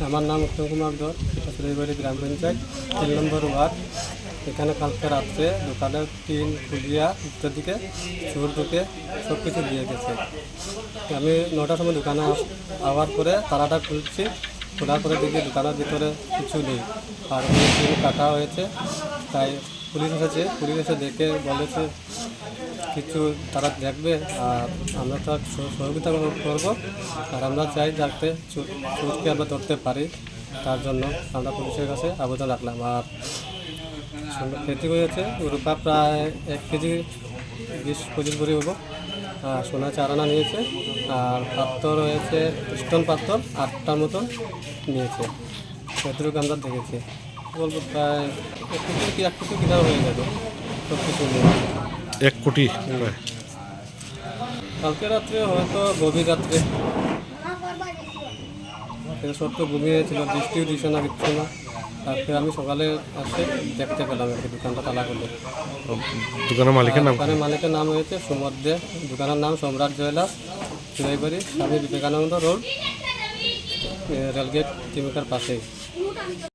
আমার নাম উত্তম কুমার ধর, এটা সুরেশবাড়ি গ্রাম পঞ্চায়েত 3 নম্বর ওয়ার্ড। এখানে কালকে রাত্রে দোকানের টিন খুলিয়া উত্তর দিকে চোর ঢুকে সব কিছু দিয়ে গেছে। আমি 9টার সময় দোকানে আওয়ার পরে তালাটা খুলছি, খোলার পরে দেখি দোকানের ভিতরে কিছু নেই, আর টিন কাটা হয়েছে। তাই পুলিশ এসেছে, পুলিশ এসে দেখে বলেছে কিছু তারা দেখবে, আর আমরা তার সহযোগিতা করব। আর আমরা চাই যাতে চোরকে আমরা ধরতে পারি, তার জন্য আমরা পুলিশের কাছে আবেদন রাখলাম। আর ক্ষতি হয়েছে রূপা প্রায় 1 কেজি 20-25 ভরি হবো। আর সোনা 4 আনা নিয়েছে, আর পাথর হয়েছে স্টোন পাথর 8টার মতন নিয়েছে। এতটুকু আমরা দেখেছি, বলবো প্রায় 1 কোটি কিনা হয়ে যাবে সব কিছু নিয়ে। 1 কোটি। কালকে রাত্রে হয়তো গভীর রাত্রে সব তো ঘুমিয়েছিল, বৃষ্টিও দিচ্ছে না, কিচ্ছু না। তারপরে আমি সকালে আসে দেখতে পেলাম আর কি দোকানটা তালা করলে। দোকানের মালিকের নাম? দোকানের মালিকের নাম হয়েছে সুমদ দে, দোকানের নাম সম্রাট jewellers, Suraibari, Swami Vivekananda road, rail gate, তিমিকার পাশেই।